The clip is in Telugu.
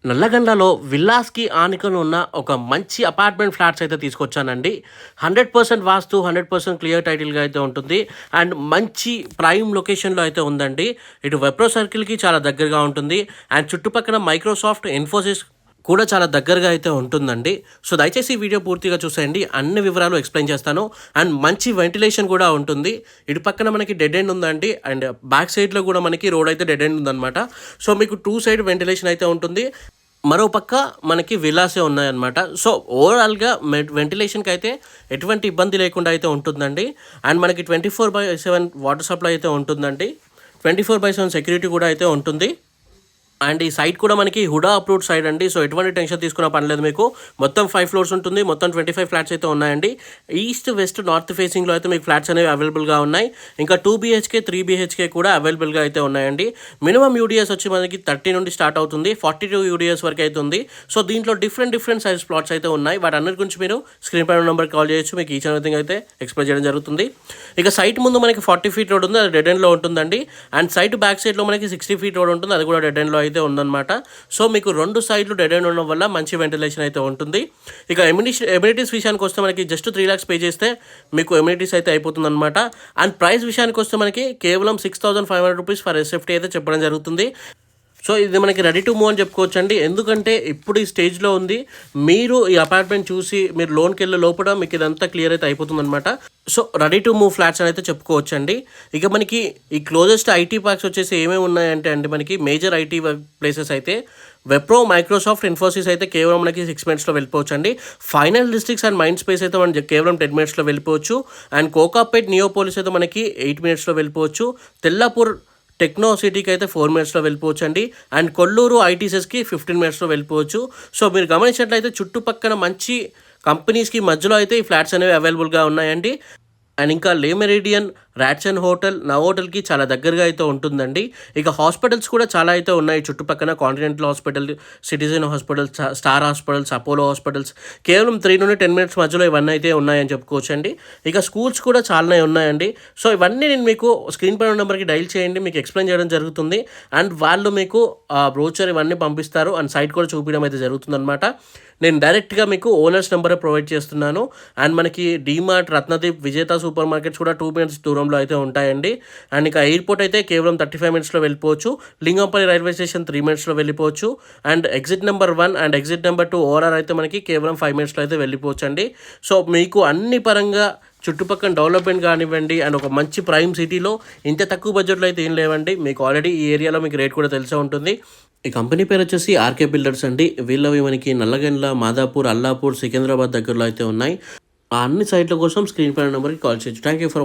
నల్లగండ్లలో విల్లాస్‌కి ఆనుకొని ఉన్న ఒక మంచి అపార్ట్మెంట్ ఫ్లాట్స్ అయితే తీసుకొచ్చానండి. 100% వాస్తు, 100% క్లియర్ టైటిల్‌గా అయితే ఉంటుంది. అండ్ మంచి ప్రైమ్ లొకేషన్‌లో అయితే ఉందండి. ఇటు విప్రో సర్కిల్‌కి చాలా దగ్గరగా ఉంటుంది. అండ్ చుట్టుపక్కల మైక్రోసాఫ్ట్, ఇన్ఫోసిస్ కూడా చాలా దగ్గరగా అయితే ఉంటుందండి. సో, దయచేసి ఈ వీడియో పూర్తిగా చూసేయండి. అన్ని వివరాలు ఎక్స్‌ప్లెయిన్ చేస్తాను. అండ్ మంచి వెంటిలేషన్ కూడా ఉంటుంది. ఇటు పక్కన మనకి డెడ్ ఎండ్ ఉందండి. అండ్ బ్యాక్ సైడ్‌లో కూడా మనకి రోడ్ అయితే డెడ్ ఎండ్ ఉందనమాట. సో, మీకు 2 సైడ్ వెంటిలేషన్ అయితే ఉంటుంది. మరో పక్క మనకి విల్లాసే ఉన్నాయన్నమాట. సో, ఓవరాల్‌గా వెంటిలేషన్‌కి అయితే ఎటువంటి ఇబ్బంది లేకుండా అయితే ఉంటుందండి. అండ్ మనకి 24/7 వాటర్ సప్లై అయితే ఉంటుందండి. 24/7 సెక్యూరిటీ కూడా అయితే ఉంటుంది. అండ్ ఈ సైట్ కూడా మనకి హుడా అప్రూవ్డ్ సైట్ అండి. సో, ఎటువంటి టెన్షన్ తీసుకున్న పని లేదు మీకు. మొత్తం 5 ఫ్లోర్స్ ఉంటుంది. మొత్తం 25 ఫ్లాట్స్ అయితే ఉన్నాయండి. ఈస్ట్, వెస్ట్, నార్త్ ఫేసింగ్‌లో అయితే మీకు ఫ్లాట్స్ అనేవి అవైలబుల్‌గా ఉన్నాయి. ఇంకా 2 బీహెచ్‌కే, 3 బీహెచ్‌కే కూడా అవైలబుల్‌గా అయితే ఉన్నాయండి. మినిమమ్ యూడిఎస్ వచ్చి మనకి 30 నుండి స్టార్ట్ అవుతుంది. 42 యూడిఎస్ వరకు అయితే ఉంది. సో, దీంట్లో డిఫరెంట్ సైజ్ ప్లాట్స్ అయితే ఉన్నాయి. వాటన్నిటి గురించి మీరు స్క్రీన్ పైన నెంబర్‌కి కాల్ చేయొచ్చు. మీకు ఈచ్ అండ్ ఎవ్రీథింగ్ అయితే ఎక్స్‌ప్లెయిన్ చేయడం జరుగుతుంది. ఇక సైట్ ముందు మనకి 40 ఫీట్ రోడ్ ఉంది. అది డెడ్ ఎండ్‌లో ఉంటుందండి. అండ్ సైట్ బ్యాక్ సైడ్‌లో మనకి 60 ఫీట్ రోడ్ ఉంటుంది. అది కూడా డెడ్ ఎండ్‌లో అయితే ఉందన్నమాట. సో, మీకు 2 సైడ్లు డెడ్ ఎండ్ ఉండడం వల్ల మంచి వెంటిలేషన్ అయితే ఉంటుంది. ఇక ఎమ్యూనిటీస్ విషయానికి వస్తే మనకి జస్ట్ 3 lakhs పే చేస్తే మీకు ఎమ్యూనిటీస్ అయితే అయిపోతుందన్నమాట. అండ్ ప్రైస్ విషయానికి వస్తే మనకి కేవలం 6,500 రూపీస్ ఫర్ ఎస్ఎఫ్టీ అయితే చెప్పడం జరుగుతుంది. సో, ఇది మనకి రెడీ టు మూవ్ అని చెప్పుకోవచ్చండి. ఎందుకంటే ఇప్పుడు ఈ స్టేజ్‌లో ఉంది. మీరు ఈ అపార్ట్మెంట్ చూసి మీరు లోన్‌కెళ్ళే లోపల మీకు ఇదంతా క్లియర్ అయితే అయిపోతుందన్నమాట. So, ready to move flats అని అయితే చెప్పుకోవచ్చండి. ఇక మనకి ఈ క్లోజెస్ట్ ఐటీ పార్క్స్ వచ్చేసి ఏమేమి ఉన్నాయంటే అండి, మనకి మేజర్ ఐటీ ప్లేసెస్ అయితే విప్రో, మైక్రోసాఫ్ట్, ఇన్ఫోసిస్ అయితే కేవలం మనకి 6 మినిట్స్‌లో వెళ్ళిపోవచ్చండి. Final districts and mind space అయితే మనం కేవలం 10 మినిట్స్‌లో వెళ్ళిపోవచ్చు. అండ్ కోకాపేట్, నియోపోలిస్ అయితే మనకి 8 మినిట్స్‌లో వెళ్ళిపోవచ్చు. తెల్లాపూర్ టెక్నో సిటీకి అయితే 4 మినిట్స్‌లో వెళ్ళిపోవచ్చు అండి. అండ్ కొల్లూరు ఐటీసెస్‌కి 15 మినిట్స్‌లో వెళ్ళిపోవచ్చు. సో, మీరు గమనించినట్లయితే చుట్టుపక్కల మంచి కంపెనీస్‌కి మధ్యలో అయితే ఈ ఫ్లాట్స్ అనేవి అవైలబుల్‌గా ఉన్నాయండి. అండ్ ఇంకా లే మెరిడియన్, రాడ్సన్ హోటల్, నవోటల్‌కి చాలా దగ్గరగా అయితే ఉంటుందండి. ఇక హాస్పిటల్స్ కూడా చాలా అయితే ఉన్నాయి చుట్టుపక్కన. Continental hospital, citizen hospital, star hospitals, Apollo hospitals కేవలం 3 నుండి 10 మినిట్స్ మధ్యలో ఇవన్నీ అయితే ఉన్నాయని చెప్పుకోవచ్చండి. ఇక స్కూల్స్ కూడా చాలానే ఉన్నాయండి. సో, ఇవన్నీ నేను మీకు స్క్రీన్ పైన నెంబర్కి డైల్ చేయండి. మీకు ఎక్స్‌ప్లెయిన్ చేయడం జరుగుతుంది. అండ్ వాళ్ళు మీకు బ్రోచర్ ఇవన్నీ పంపిస్తారు. అండ్ సైట్ కూడా చూపించడం అయితే జరుగుతుందన్నమాట. నేను డైరెక్ట్‌గా మీకు ఓనర్స్ నెంబరే ప్రొవైడ్ చేస్తున్నాను. అండ్ మనకి డీమార్ట్, రత్నదీప్, విజేత సూపర్ మార్కెట్స్ కూడా 2 మినిట్స్ దూరంలో అయితే ఉంటాయండి. అండ్ ఇక ఎయిర్పోర్ట్ అయితే కేవలం 35 మినిట్స్‌లో వెళ్ళిపోవచ్చు. లింగంపల్లి రైల్వే స్టేషన్ 3 మినిట్స్‌లో వెళ్ళిపోవచ్చు. And exit number 1 and exit number 2 ORR అయితే మనకి కేవలం 5 మినిట్స్‌లో అయితే వెళ్ళిపోవచ్చండి. సో, మీకు అన్ని పరంగా చుట్టుపక్కల డెవలప్మెంట్ కానివ్వండి, అండ్ ఒక మంచి ప్రైమ్ సిటీలో ఇంత తక్కువ బడ్జెట్‌లో అయితే ఏం లేవండి. మీకు ఆల్రెడీ ఈ ఏరియాలో మీకు రేట్ కూడా తెలిసే ఉంటుంది. ఈ కంపెనీ పేరు వచ్చేసి ఆర్కే బిల్డర్స్ అండి. వీళ్ళవి మనకి నల్లగండ్ల, మాదాపూర్, అల్లాపూర్, సికింద్రాబాద్ దగ్గరలో అయితే ఉన్నాయి. ఆ అన్ని సైట్ల కోసం స్క్రీన్ పైన నెంబర్కి కాల్ చేయొచ్చు. Thank you for